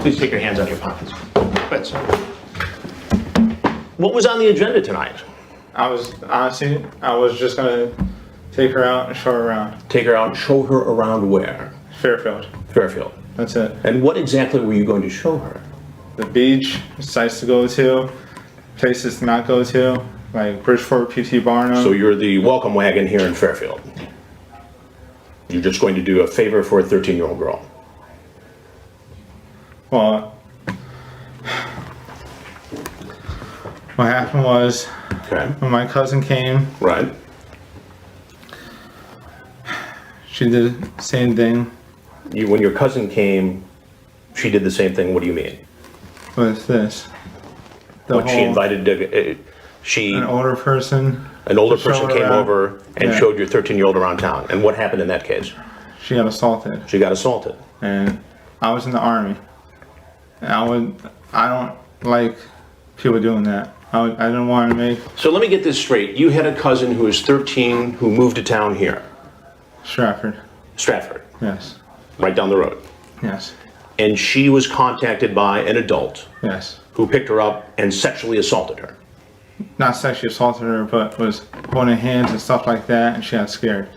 Please take your hands out of your pockets. Right, sir. What was on the agenda tonight? I was just gonna take her out and show her around. Take her out and show her around where? Fairfield. Fairfield. That's it. And what exactly were you going to show her? The beach, sites to go to, places to not go to, like Bridgeport, PT Barnum. So you're the welcome wagon here in Fairfield. You're just going to do a favor for a 13-year-old girl. Well, what happened was, Okay. when my cousin came, Right. she did the same thing When your cousin came, she did the same thing. What do you mean? with this. When she invited, An older person. an older to show person her came around. over and Yeah. showed your 13-year-old around town. And what happened in that case? She got assaulted, She got assaulted. and I was in the army. And I don't like people doing that. I didn't want to make So let me get this straight. You had a cousin who was 13 who moved to town here, Stratford. Stratford, Yes. right down the road. Yes. And she was contacted by an adult Yes. who picked her up and sexually assaulted her. Not sexually assaulted her, but was holding hands and stuff like that, and she got scared.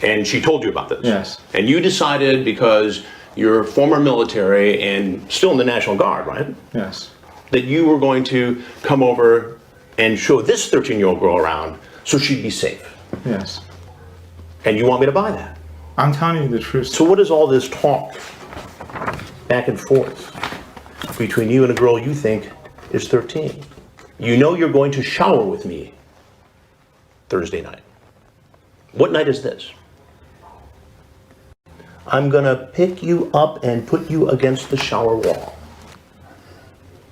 And she told you about this. Yes. And you decided, because you're former military and still in the National Guard, right? Yes. That you were going to come over and show this 13-year-old girl around so she'd be safe. Yes. And you want me to buy that. I'm telling you the truth. So what is all this talk back and forth between you and a girl you think is 13? You know you're going to shower with me Thursday night. What night is this? I'm gonna pick you up and put you against the shower wall.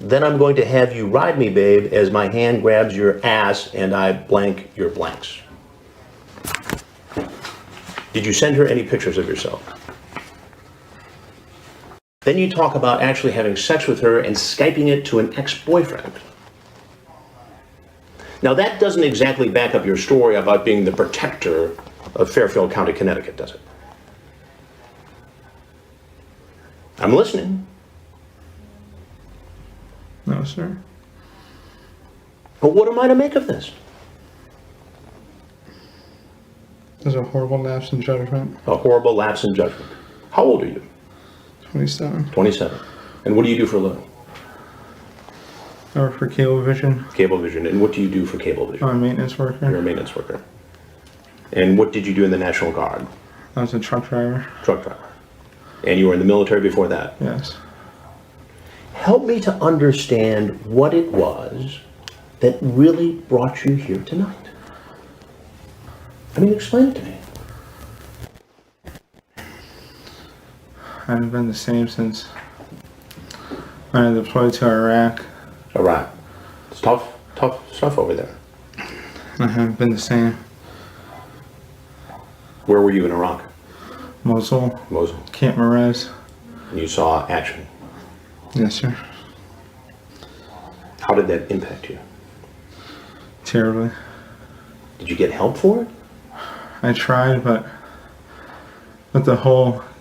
Then I'm going to have you ride me, babe, as my hand grabs your ass and I blank your blanks. Did you send her any pictures of yourself? Then you talk about actually having sex with her and Skyping it to an ex-boyfriend. Now that doesn't exactly back up your story about being the protector of Fairfield County, Connecticut, does it? I'm listening. No, sir. But what am I to make of this? There's a horrible lapse in judgment. A horrible lapse in judgment. How old are you? 27. 27. And what do you do for a living? I work for Cablevision. Cablevision. And what do you do for Cablevision? I'm a maintenance You're worker. a maintenance worker. And what did you do in the National Guard? I was a truck driver. Truck driver. And you were in the military before that? Yes. Help me to understand what it was that really brought you here tonight. I mean, explain it to me. I haven't been the same since when I deployed to Iraq. All right. It's tough stuff over there. I haven't been the same. Where were you in Iraq? Mosul, Mosul. Camp Merez. And you saw action. Yes, sir. How did that impact you? Terribly. Did you get help for it? I tried, but with the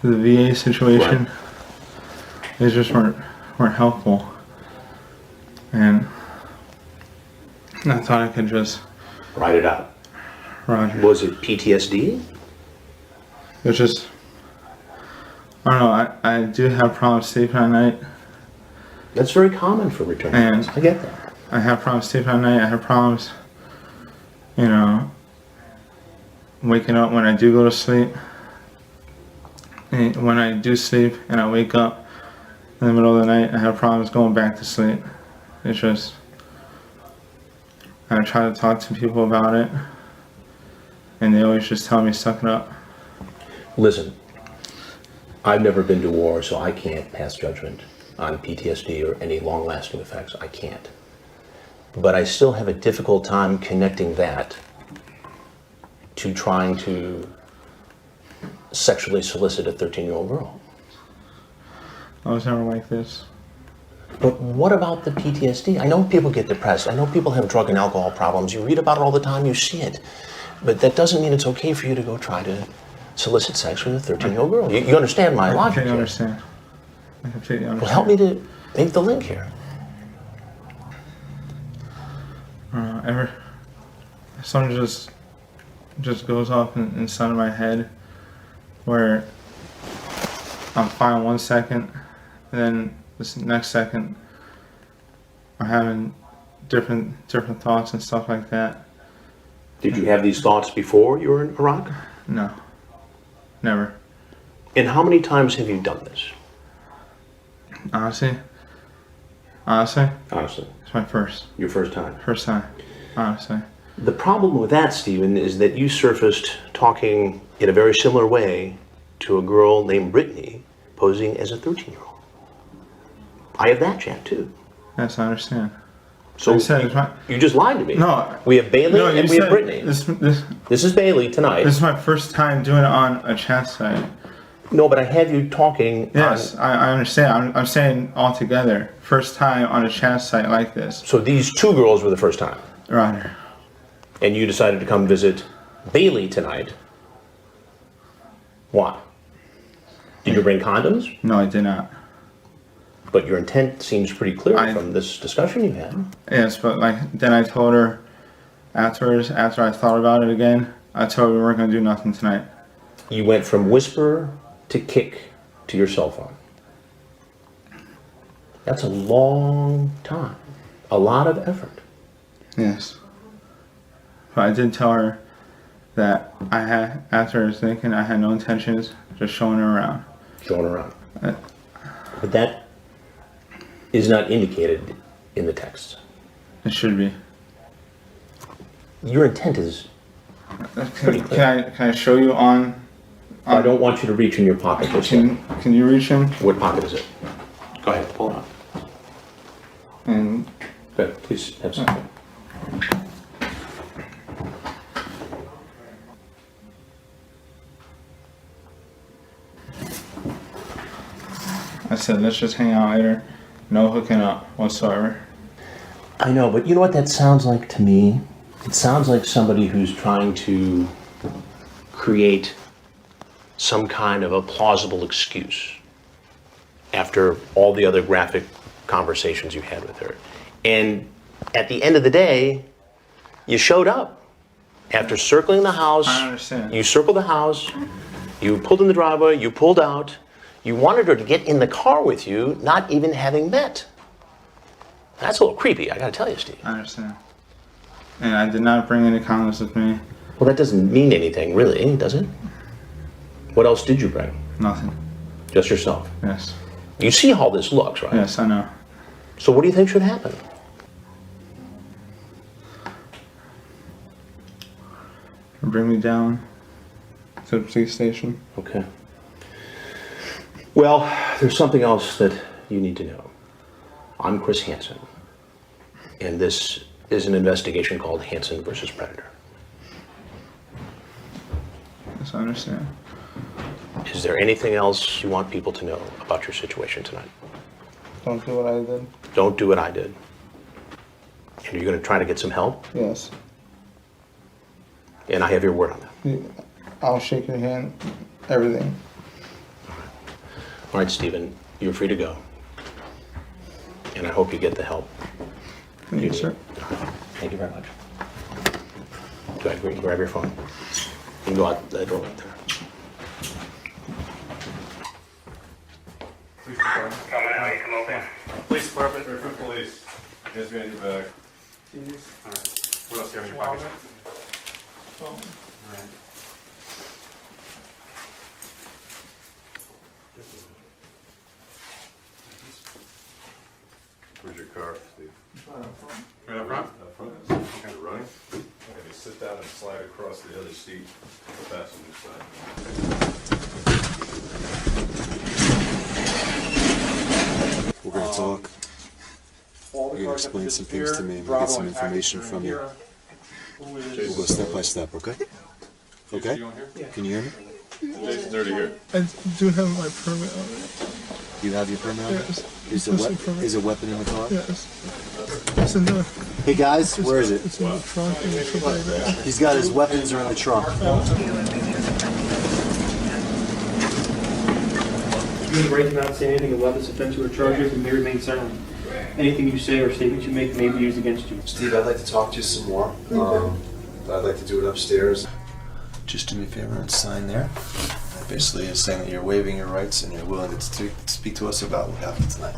VA situation, they just weren't helpful. And I thought I could just Write it out. Roger. Was it PTSD? It was just, I don't know, I do have problems sleeping at night. That's very common for returning And guys. I get that. I have problems sleeping at night. I have problems, waking up when I do go to sleep. And when I do sleep and I wake up in the middle of the night, I have problems going back to sleep. It's just, I try to talk to people about it, and they always just tell me, suck it up. Listen, I've never been to war, so I can't pass judgment on PTSD or any long-lasting effects. I can't. But I still have a difficult time connecting that to trying to sexually solicit a 13-year-old girl. I was never like this. But what about the PTSD? I know people get depressed. I know people have drug and alcohol problems. You read about it all the time, you see it. But that doesn't mean it's okay for you to go try to solicit sex with a 13-year-old girl. You understand my logic I here. understand. I completely understand. Well, help me to make the link here. Something just goes off inside of my head where I'm fine 1 second, and then this next second I'm having different thoughts and stuff like that. Did you have these thoughts before you were in Iraq? No, never. And how many times have you done this? Honestly, Honestly. it's my first Your first time. honestly. The problem with that, Stephen, is that you surfaced talking in a very similar way to a girl named Brittany posing as a 13-year-old. I have that chat too. Yes, I understand. So I said it's my, you just lied to me. No. We have Bailey no, you and we have said Brittany. This is Bailey tonight. This is my first time doing it on a chat site. No, but I have you talking. Yes, I understand. I'm saying all together. First time on a chat site like this. So these two girls were the first time. Right. And you decided to come visit Bailey tonight. Why? Did you bring condoms? No, I did not. But your intent seems pretty clear from this discussion you had. Yes, but then I told her afterwards, after I thought about it again, I told her we weren't going to do nothing tonight. You went from whisper to kick to your cell phone. That's a long time. A lot of effort. Yes. But I did tell her that after I was thinking, I had no intentions, just showing her around. Showing around. But that is not indicated in the text. It should be. Your intent is pretty clear. Can I show you on I don't want you to reach in your pocket. Can you reach him? What pocket is it? Go ahead, pull it out. And Go ahead, please have something. I said, let's just hang out later. No hooking up whatsoever. I know, but you know what that sounds like to me? It sounds like somebody who's trying to create some kind of a plausible excuse after all the other graphic conversations you had with her. And at the end of the day, you showed up. After circling the house, I understand. You circled the house, you pulled in the driveway, you pulled out, you wanted her to get in the car with you, not even having met. That's a little creepy, I gotta tell you, Steve. I understand. And I did not bring any condoms with me. Well, that doesn't mean anything, really, does it? What else did you bring? Nothing. Just yourself? Yes. You see how this looks, right? Yes, I know. So what do you think should happen? Bring me down to the police station. Okay. Well, there's something else that you need to know. I'm Chris Hansen, and this is an investigation called Hansen versus Predator. Yes, I understand. Is there anything else you want people to know about your situation tonight? Don't do what I did. Don't do what I did. And you're going to try to get some help? Yes. And I have your word on that. I'll shake your hand. Everything. All right, Stephen, you're free to go. And I hope you get the help you need. Yes, sir. Thank you very much. Go ahead, grab your phone. You can go out that door right there. Police department. Coming out, you come open. Police department. Fairfield Police. You guys got your bag. Alright. What else do you have in your pocket? Alright. Where's your car, Steve? Right up front? Up front. Okay. You're running? Okay, just sit down and slide across the other seat, the passenger side. We're going to talk. You're going to explain some things to me. We'll get some information from you. We'll go step by step, okay? Okay? Can you hear me? Jason's already here. I do have my permit already. You have your permit on? Yes. Is a weapon in the car? Yes. It's in the, Hey guys, where is it? it's in the trunk and the triple A bag. He's got his weapons are in the trunk. You have the right to not say anything about this offense you are charged with and may remain silent. Anything you say or statements you make may be used against you. Steve, I'd like to talk to you some more. But I'd like to do it upstairs. Just do me a favor and sign there. Basically, it's saying that you're waiving your rights and you're willing to speak to us about what happened tonight.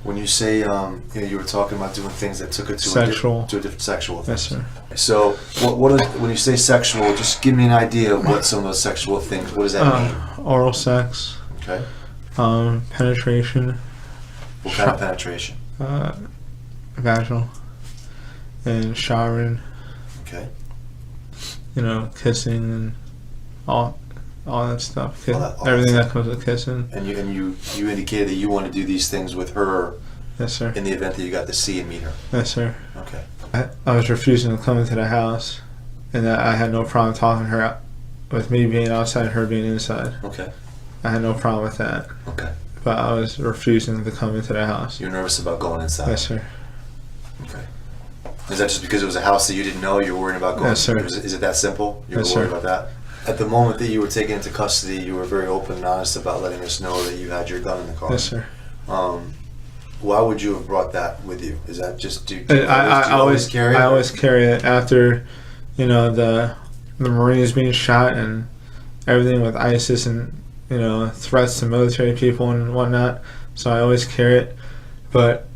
When you say you were talking about doing things that took it to Sexual. a different sexual Yes, thing. sir. So, when you say sexual, just give me an idea of what some of those sexual things. What does that mean? Oral sex, Okay. penetration, What kind of penetration? vaginal, and showering. Okay. Kissing and all that stuff. All Everything that that comes with kissing. And you indicated that you want to do these things with her Yes, sir. in the event that you got to see and meet her. Yes, sir. Okay. I was refusing to come into the house, and I had no problem talking to her with me being outside, her being inside. Okay. I had no problem with that. Okay. But I was refusing to come into the house. You're nervous about going inside. Yes, sir. Okay. Is that just because it was a house that you didn't know? You're worried about going? Yes, sir. Is it that simple? You were Yes, worried sir. about that? At the moment that you were taken into custody, you were very open and honest about letting us know that you had your gun in the car. Yes, sir. Why would you have brought that with you? Is that just do you I always carry it? I always carry it after, the Marines being shot and everything with ISIS and threats to military people and whatnot. So I always carry it, but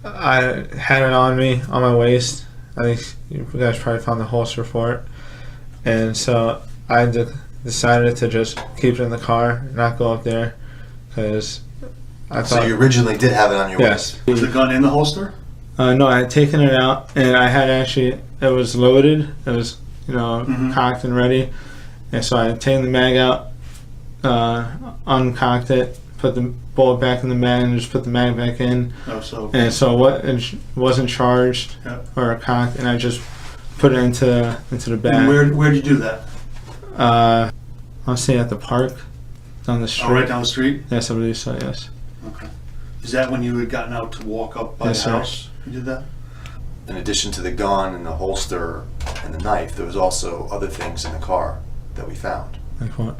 I had it on me on my waist. I think you guys probably found the holster for it, and so I decided to just keep it in the car, not go up there, because I thought. So you originally did have it on your Yes. waist? Was the gun in the holster? No, I had taken it out, and I had it was loaded. It was, cocked and ready. And so I had taken the mag out, uncocked it, put the bullet back in the mag, and just put the mag back in. Oh, so And so it wasn't charged Yeah. or cocked, and I just put it into the bag. and where'd you do that? I'll say at the park, down the street. Oh, right down the street? Yes, I believe so, yes. Okay. Is that when you had gotten out to walk up by Yes, the sir. house? You did that? In addition to the gun and the holster and the knife, there was also other things in the car that we found. Like what?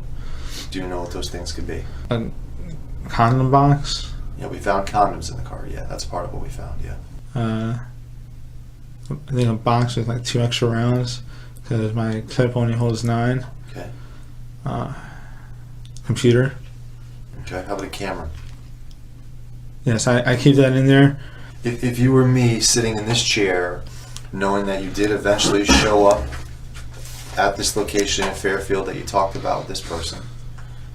Do you know what those things could be? A condom box. Yeah, we found condoms in the car. Yeah, that's part of what we found. Yeah. I think a box with like 2 extra rounds, because my clip only holds 9. Okay. Computer. Okay. How about a camera? Yes, I keep that in there. If you were me sitting in this chair, knowing that you did eventually show up at this location in Fairfield that you talked about with this person,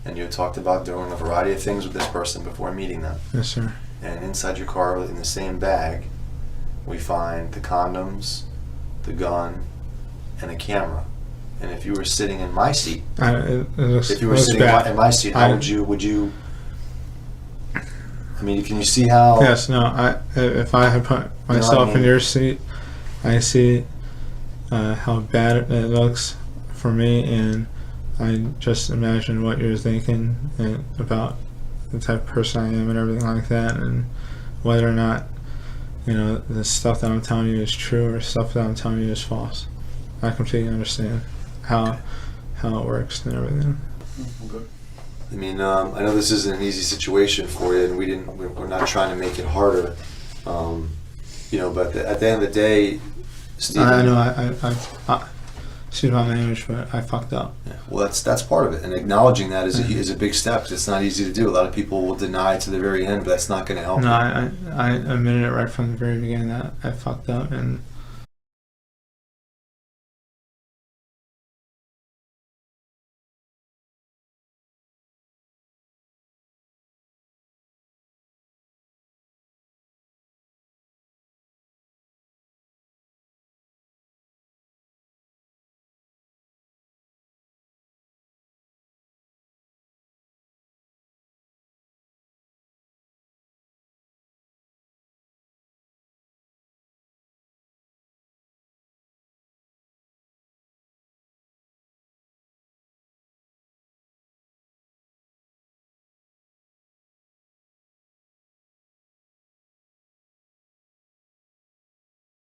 and you had talked about doing a variety of things with this person before meeting them, Yes, sir. and inside your car in the same bag, we find the condoms, the gun, and a camera. And if you were sitting in my seat, It looks, if you were looks sitting bad. in my seat, how would you? I mean, can you see how? Yes, no. If I had put myself in your seat, I see how bad it looks for me, and I just imagine what you're thinking and about the type of person I am and everything like that, and whether or not the stuff that I'm telling you is true or stuff that I'm telling you is false. I completely understand how it works and everything. I mean, I know this isn't an easy situation for you, and we're not trying to make it harder, but at the end of the day, Stephen. I know I excuse my language, but I fucked up. Yeah, well, that's part of it, and acknowledging that is a big step. 'Cause it's not easy to do. A lot of people will deny to the very end, but that's not going to help. No, I admitted it right from the very beginning that I fucked up, and